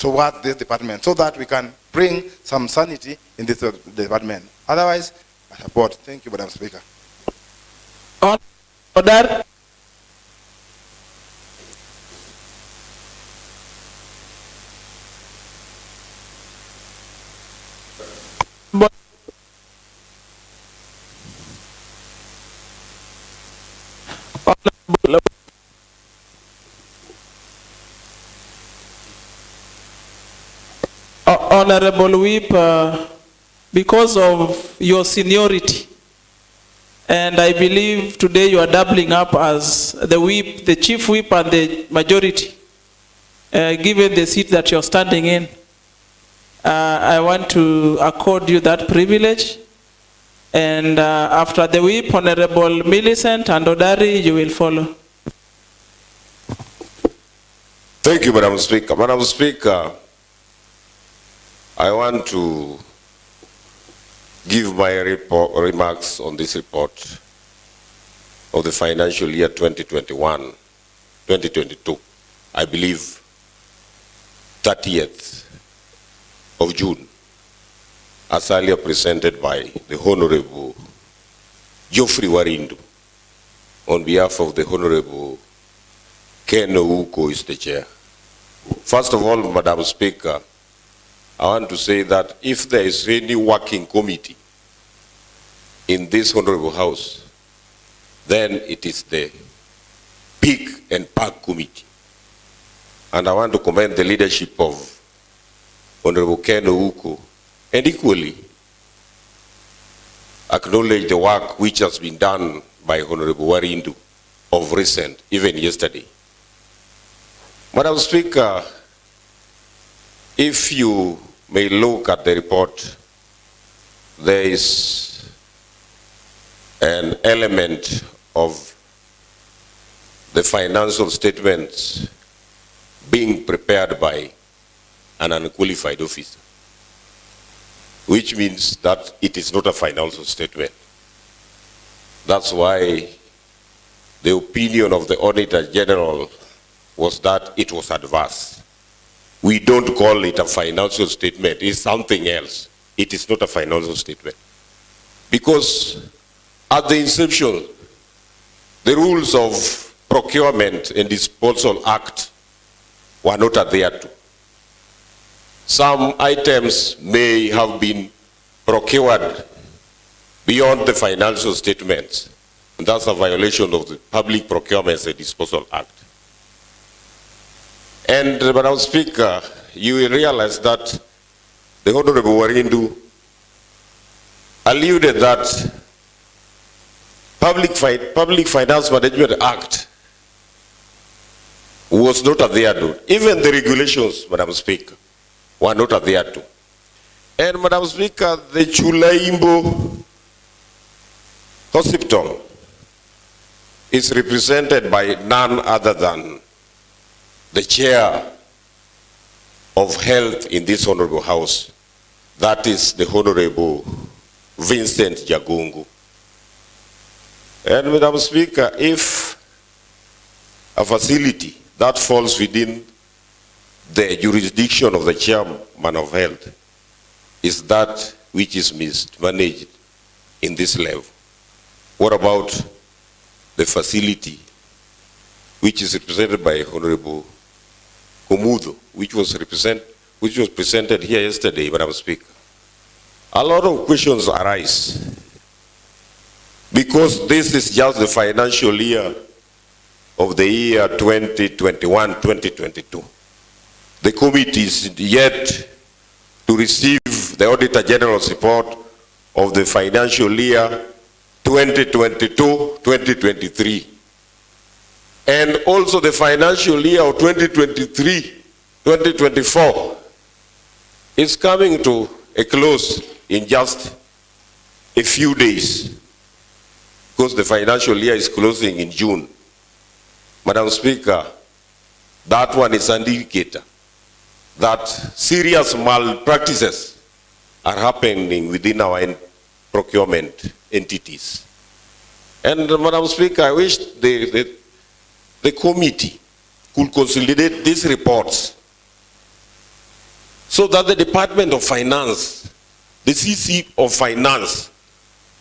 towards this department so that we can bring some sanity in this department. Otherwise, I support. Thank you, Madam Speaker. Order. Honorable Whip, because of your seniority, and I believe today you are doubling up as the whip, the chief whip and the majority, given the seat that you're standing in, I want to accord you that privilege. And after the whip, Honorable Millicent and Odari, you will follow. Thank you, Madam Speaker. Madam Speaker, I want to give my remarks on this report of the financial year 2021-2022. I believe 30th of June, as earlier presented by the Honorable Geoffrey Warindu, on behalf of the Honorable Ken Ouko is the chair. First of all, Madam Speaker, I want to say that if there is any working committee in this Honorable House, then it is the Pig and Park Committee. And I want to commend the leadership of Honorable Ken Ouko and equally acknowledge the work which has been done by Honorable Warindu of recent, even yesterday. Madam Speaker, if you may look at the report, there is an element of the financial statements being prepared by an unqualified officer, which means that it is not a financial statement. That's why the opinion of the Auditor General was that it was adverse. We don't call it a financial statement. It's something else. It is not a financial statement. Because at the inception, the rules of Procurement and Disposal Act were not adhered to. Some items may have been procured beyond the financial statements. And that's a violation of the Public Procurement and Disposal Act. And Madam Speaker, you will realize that the Honorable Warindu alluded that Public Finance Management Act was not adhered to. Even the regulations, Madam Speaker, were not adhered to. And Madam Speaker, the Chulaimbo Hospital is represented by none other than the chair of health in this Honorable House. That is the Honorable Vincent Jagungu. And Madam Speaker, if a facility that falls within the jurisdiction of the chairman of health is that which is mismanaged in this level, what about the facility which is represented by Honorable Kumudo, which was presented here yesterday, Madam Speaker? A lot of questions arise because this is just the financial year of the year 2021-2022. The committee is yet to receive the Auditor General's report of the financial year 2022-2023. And also the financial year of 2023-2024 is coming to a close in just a few days, because the financial year is closing in June. Madam Speaker, that one is an indicator that serious malpractices are happening within our procurement entities. And Madam Speaker, I wish the committee could consolidate these reports so that the Department of Finance, the CC of Finance,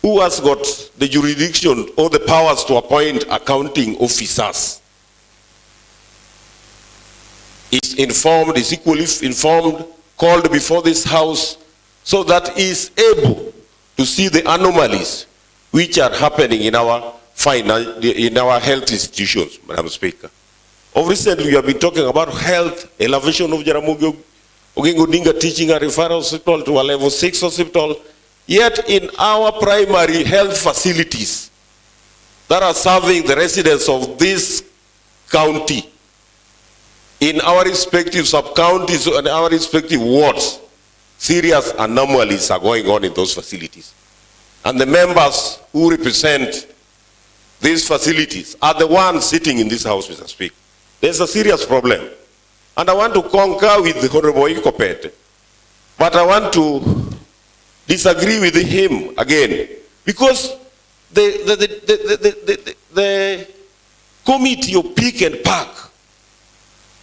who has got the jurisdiction or the powers to appoint accounting officers, is informed, is equally informed, called before this House, so that he is able to see the anomalies which are happening in our health institutions, Madam Speaker. Of recent, we have been talking about health, elevation of Jaramogi Oginga Odinga teaching and referral hospital to a level 6 hospital. Yet in our primary health facilities that are serving the residents of this county, in our respective sub-counties and our respective wards, serious anomalies are going on in those facilities. And the members who represent these facilities are the ones sitting in this House, Mr. Speaker. There's a serious problem. And I want to concur with the Honorable Ikopet, but I want to disagree with him again, because the committee of Pick and Pack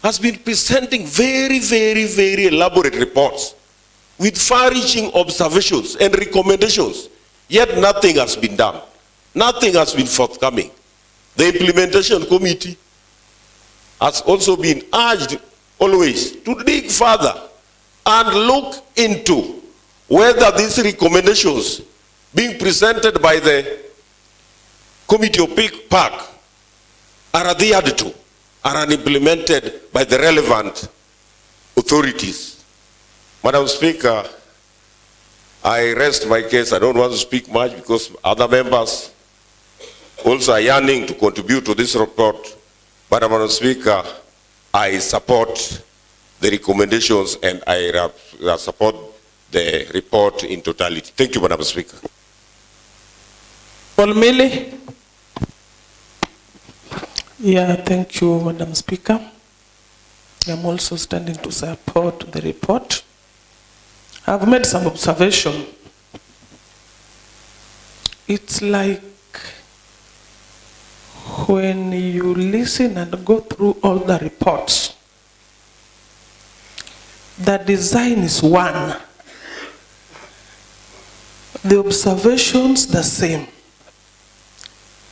has been presenting very, very, very elaborate reports with far-reaching observations and recommendations, yet nothing has been done. Nothing has been forthcoming. The implementation committee has also been urged always to dig further and look into whether these recommendations being presented by the Committee of Pick Pack are adhered to, are implemented by the relevant authorities. Madam Speaker, I rest my case. I don't want to speak much because other members also are yearning to contribute to this report. But Madam Speaker, I support the recommendations and I support the report in totality. Thank you, Madam Speaker. Paul Mili. Yeah, thank you, Madam Speaker. I'm also standing to support the report. I've made some observation. It's like when you listen and go through all the reports, the design is one, the observations the same,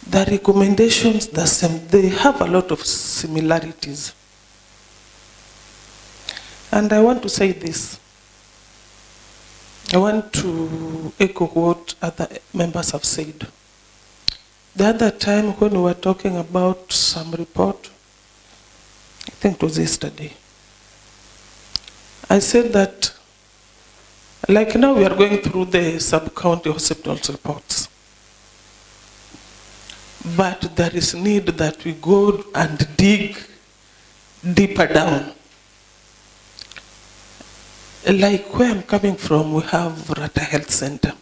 the recommendations the same. They have a lot of similarities. And I want to say this. I want to echo what other members have said. The other time when we were talking about some report, I think it was yesterday, I said that, like now we are going through the sub-county hospitals reports, but there is need that we go and dig deeper down. Like where I'm coming from, we have Rata Health Center.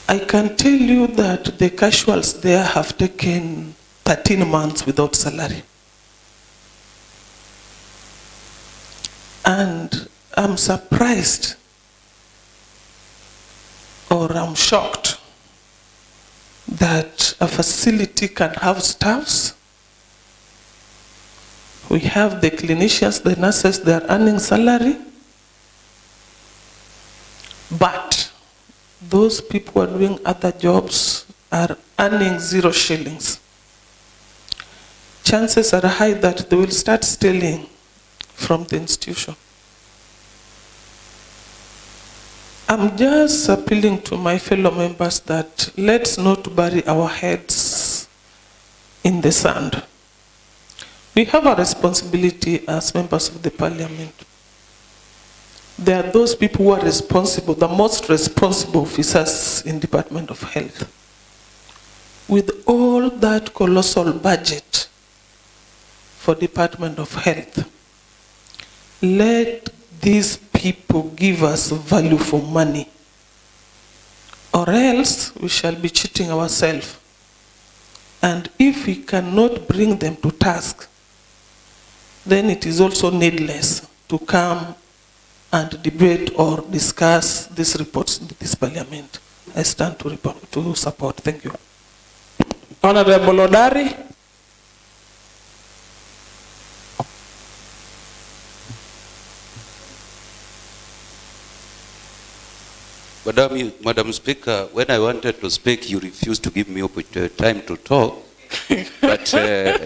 I can tell you that the casuals there have taken 13 months without salary. And I'm surprised, or I'm shocked, that a facility can have staffs. We have the clinicians, the nurses, they are earning salary. But those people who are doing other jobs are earning 0 shillings. Chances are high that they will start stealing from the institution. I'm just appealing to my fellow members that let's not bury our heads in the sand. We have a responsibility as members of the parliament. There are those people who are responsible, the most responsible officers in Department of Health. With all that colossal budget for Department of Health, let these people give us value for money, or else we shall be cheating ourselves. And if we cannot bring them to task, then it is also needless to come and debate or discuss these reports in this parliament. I stand to support. Thank you. Honorable Odari. Madam Speaker, when I wanted to speak, you refused to give me time to talk. But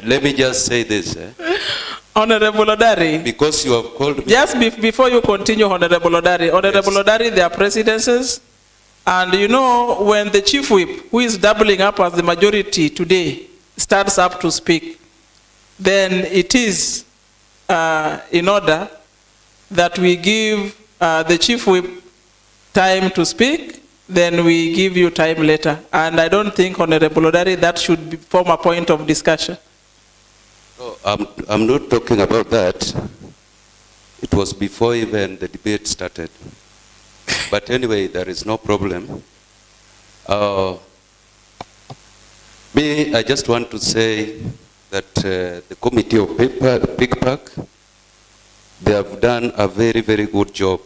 let me just say this. Honorable Odari. Because you have called me. Just before you continue, Honorable Odari. Honorable Yes. Odari, there are precedences. And you know, when the chief whip, who is doubling up as the majority today, starts up to speak, then it is in order that we give the chief whip time to speak, then we give you time later. And I don't think, Honorable Odari, that should form a point of discussion. No, I'm not talking about that. It was before even the debate started. But anyway, there is no problem. I just want to say that the committee of PICPAC, they have done a very, very good job,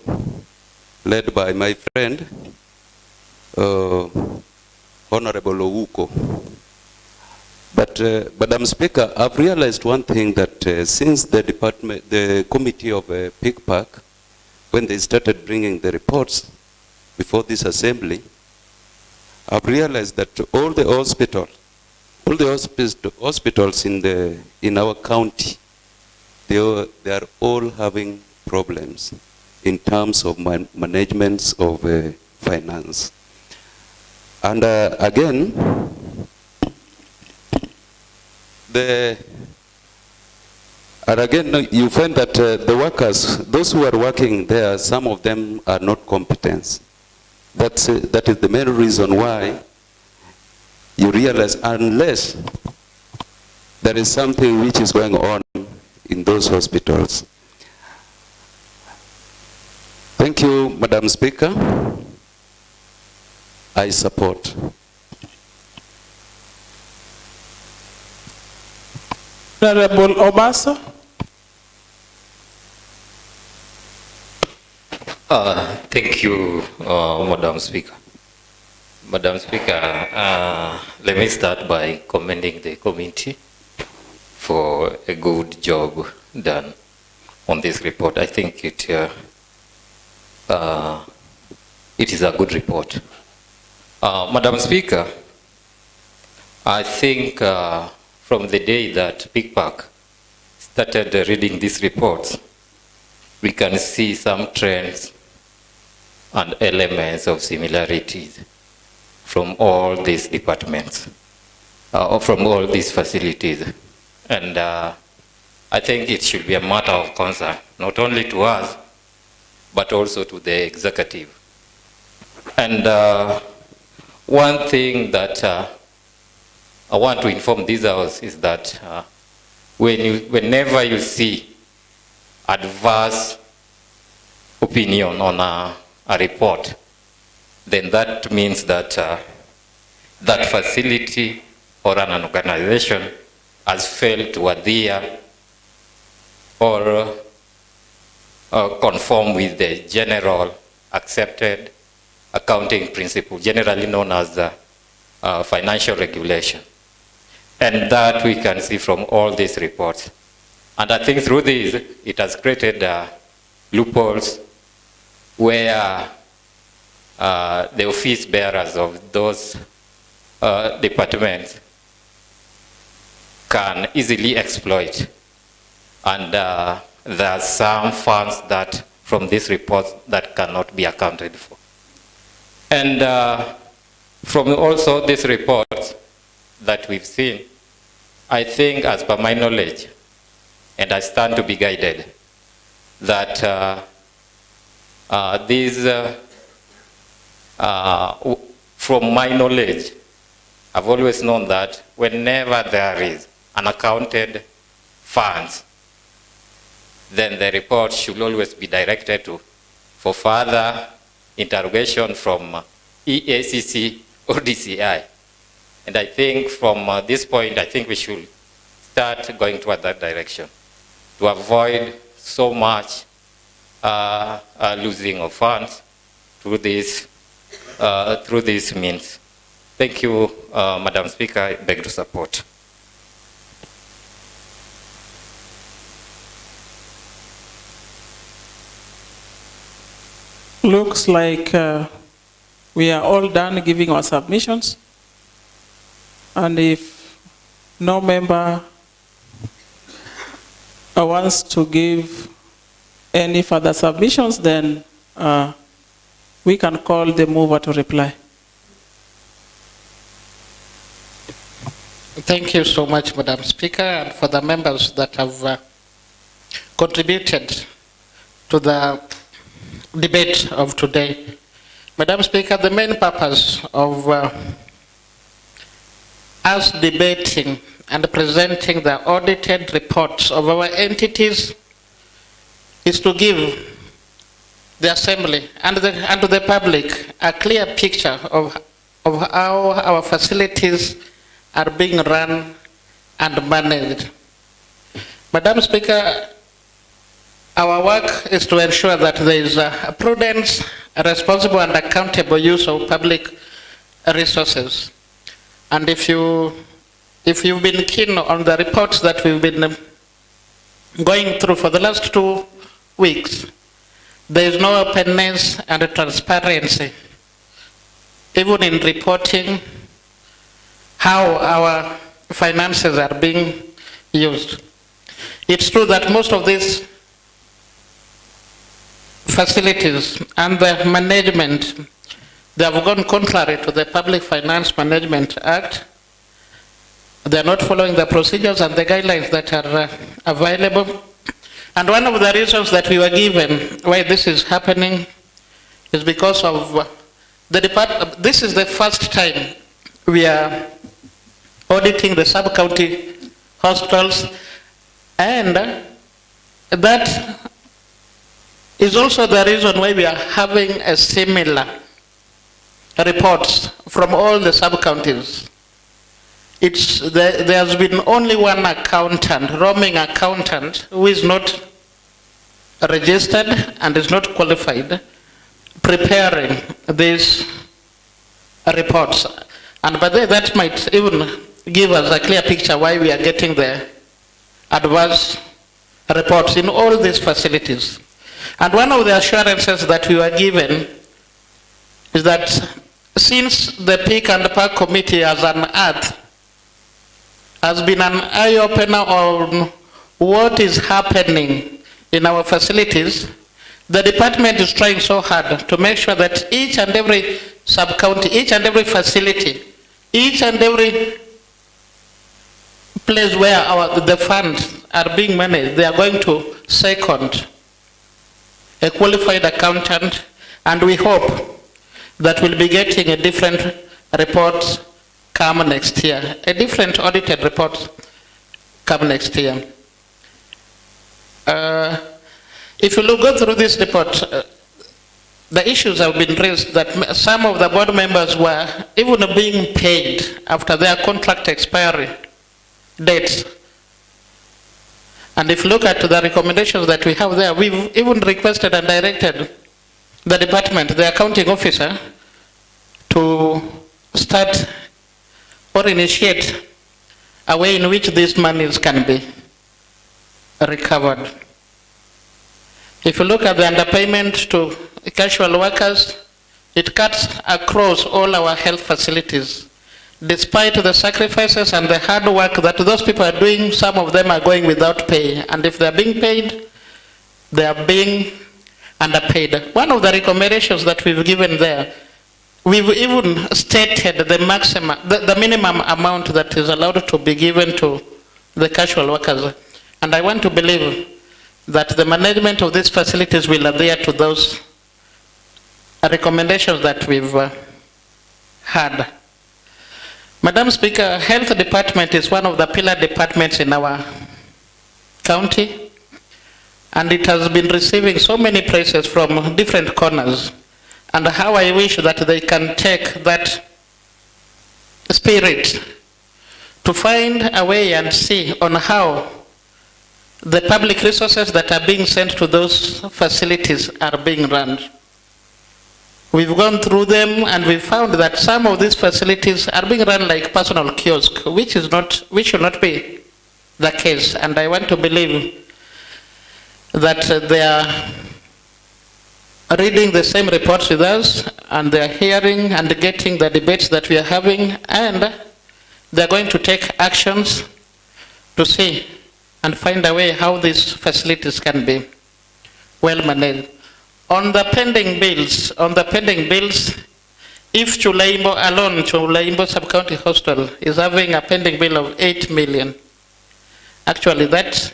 led by my friend, Honorable Ouko. But, Madam Speaker, I've realized one thing, that since the committee of PICPAC, when they started bringing the reports before this assembly, I've realized that all the hospitals in our county, they are all having problems in terms of management of finance. And again, you find that the workers, those who are working there, some of them are not competent. That is the main reason why you realize, unless there is something which is going on in those hospitals. Thank you, Madam Speaker. I support. Honorable Obaso. Thank you, Madam Speaker. Madam Speaker, let me start by commending the committee for a good job done on this report. I think it is a good report. Madam Speaker, I think from the day that PICPAC started reading these reports, we can see some trends and elements of similarities from all these departments, or from all these facilities. And I think it should be a matter of concern, not only to us, but also to the executive. And one thing that I want to inform this House is that whenever you see adverse opinion on a report, then that means that that facility or an organization has failed to adhere or conform with the general accepted accounting principle, generally known as the financial regulation. And that we can see from all these reports. And I think through this, it has created loopholes where the office bearers of those departments can easily exploit. And there are some funds that from these reports that cannot be accounted for. And from also these reports that we've seen, I think, as per my knowledge, and I stand to be guided, that from my knowledge, I've always known that whenever there is unaccounted funds, then the report should always be directed for further interrogation from EACC or DCI. And I think from this point, I think we should start going toward that direction to avoid so much losing of funds through this means. Thank you, Madam Speaker. I beg to support. Looks like we are all done giving our submissions. And if no member wants to give any further submissions, then we can call the mover to reply. Thank you so much, Madam Speaker, and for the members that have contributed to the debate of today. Madam Speaker, the main purpose of us debating and presenting the audited reports of our entities is to give the Assembly and to the public a clear picture of how our facilities are being run and managed. Madam Speaker, our work is to ensure that there is a prudent, responsible and accountable use of public resources. And if you've been keen on the reports that we've been going through for the last 2 weeks, there is no openness and transparency, even in reporting how our finances are being used. It's true that most of these facilities and the management, they have gone contrary to the Public Finance Management Act. They are not following the procedures and the guidelines that are available. And one of the reasons that we were given why this is happening is because of the department. This is the first time we are auditing the sub-county hospitals, and that is also the reason why we are having a similar reports from all the sub-counties. There has been only one accountant, roaming accountant, who is not registered and is not qualified, preparing these reports. And by that might even give us a clear picture why we are getting the adverse reports in all these facilities. And one of the assurances that we were given is that since the Peak and Park Committee has unearthed, has been an eye-opener on what is happening in our facilities, the department is trying so hard to make sure that each and every sub-county, each and every facility, each and every place where the funds are being managed, they are going to second a qualified accountant, and we hope that we'll be getting a different report come next year, a different audited report come next year. If you go through this report, the issues have been raised that some of the board members were even being paid after their contract expiry dates. And if you look at the recommendations that we have there, we've even requested and directed the department, the accounting officer, to start or initiate a way in which these monies can be recovered. If you look at the underpayment to casual workers, it cuts across all our health facilities. Despite the sacrifices and the hard work that those people are doing, some of them are going without pay. And if they're being paid, they are being underpaid. One of the recommendations that we've given there, we've even stated the maximum, the minimum amount that is allowed to be given to the casual workers. And I want to believe that the management of these facilities will adhere to those recommendations that we've had. Madam Speaker, Health Department is one of the pillar departments in our county, and it has been receiving so many praises from different corners. And how I wish that they can take that spirit to find a way and see on how the public resources that are being sent to those facilities are being run. We've gone through them and we found that some of these facilities are being run like personal kiosks, which should not be the case. And I want to believe that they are reading the same reports with us and they are hearing and getting the debates that we are having, and they are going to take actions to see and find a way how these facilities can be well managed. On the pending bills, if Chulaimbo alone, Chulaimbo Sub-County Hospital is having a pending bill of 8 million, actually that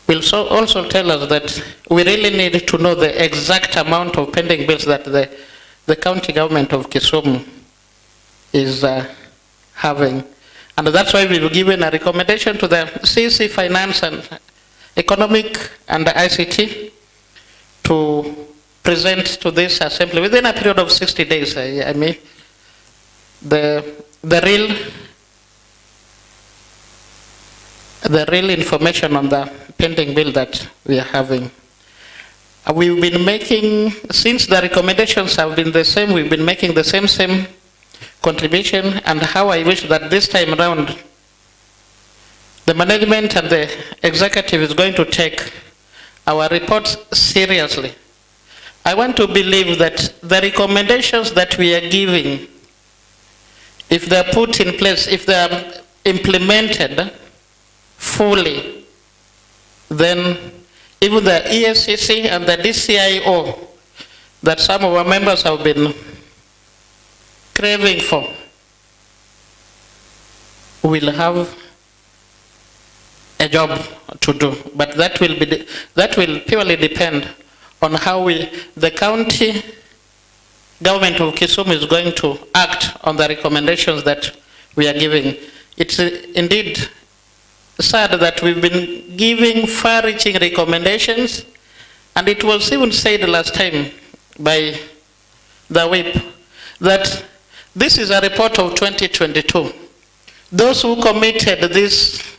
will also tell us that we really need to know the exact amount of pending bills that the county government of Kisumu is having. And that's why we've given a recommendation to the CC Finance and Economic and ICT to present to this assembly within a period of 60 days. I mean, the real information on the pending bill that we are having. We've been making, since the recommendations have been the same, we've been making the same contribution, and how I wish that this time around the management and the executive is going to take our reports seriously. I want to believe that the recommendations that we are giving, if they are put in place, if they are implemented fully, then even the ESCC and the DCIO that some of our members have been craving for will have a job to do. But that will purely depend on how the county government of Kisumu is going to act on the recommendations that we are giving. It's indeed sad that we've been giving far-reaching recommendations, and it was even said last time by the whip that this is a report of 2022. Those who committed this,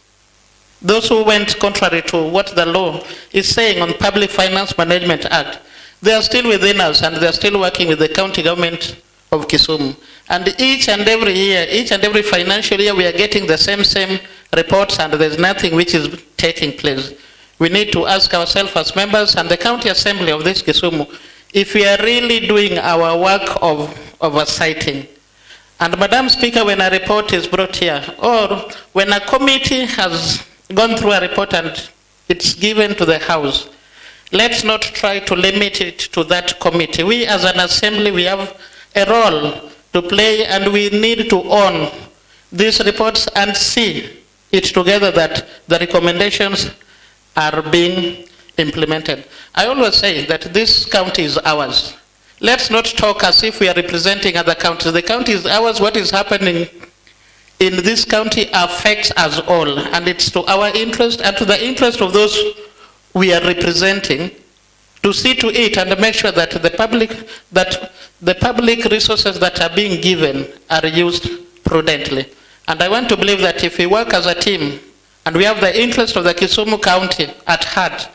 those who went contrary to what the law is saying on Public Finance Management Act, they are still within us, and they are still working with the county government of Kisumu. And each and every year, each and every financial year, we are getting the same reports, and there's nothing which is taking place. We need to ask ourselves as members and the county assembly of this Kisumu if we are really doing our work of oversighting. And Madam Speaker, when a report is brought here, or when a committee has gone through a report and it's given to the House, let's not try to limit it to that committee. We as an assembly, we have a role to play, and we need to own these reports and see it together that the recommendations are being implemented. I always say that this county is ours. Let's not talk as if we are representing other counties. The county is ours. What is happening in this county affects us all, and it's to our interest and to the interest of those we are representing to see to it and make sure that the public resources that are being given are used prudently. And I want to believe that if we work as a team and we have the interest of the Kisumu County at heart,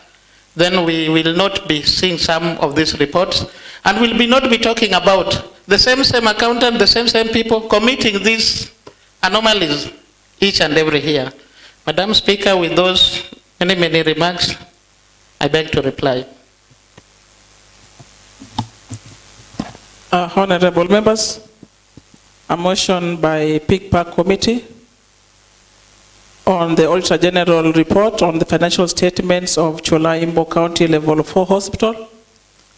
then we will not be seeing some of these reports, and will not be talking about the same accountant, the same people committing these anomalies each and every year. Madam Speaker, with those many remarks, I beg to reply. Honorable members, a motion by PICPAC committee on the Auditor General report on the financial statements of Chulaimbo County Level 4 Hospital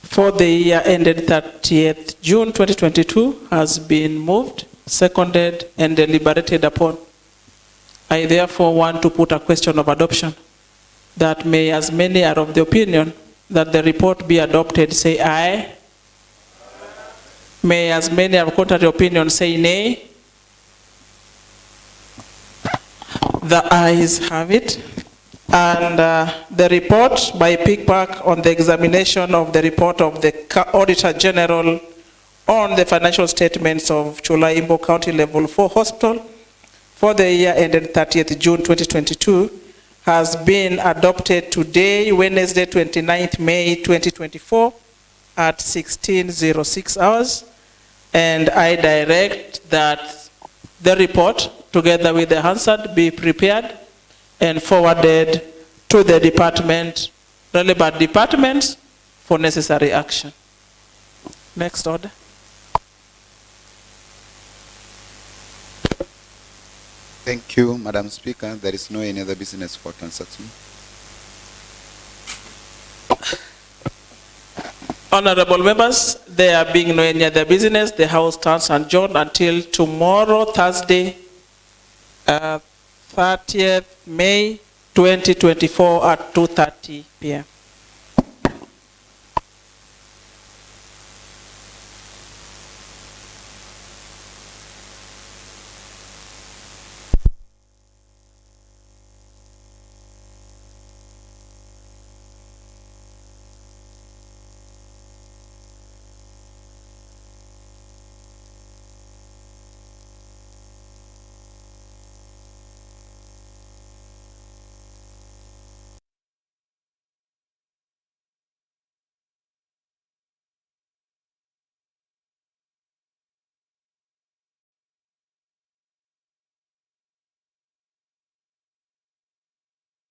for the year ended 30th June 2022 has been moved, seconded, and deliberated upon. I therefore want to put a question of adoption that may, as many are of the opinion that the report be adopted, say aye. May, as many are of contrary opinion, say nay. The ayes have it. And the report by PICPAC on the examination of the report of the Auditor General on the financial statements of Chulaimbo County Level 4 Hospital for the year ended 30th June 2022 has been adopted today, Wednesday, 29th May 2024 at 16:06 hours. And I direct that the report, together with the Hansard, be prepared and forwarded to the relevant departments for necessary action. Next order. Thank you, Madam Speaker. There is no any other business for transaction. Honorable members, there being no any other business, the House stands adjourned until tomorrow, Thursday, 30th May 2024 at 2:30 p.m.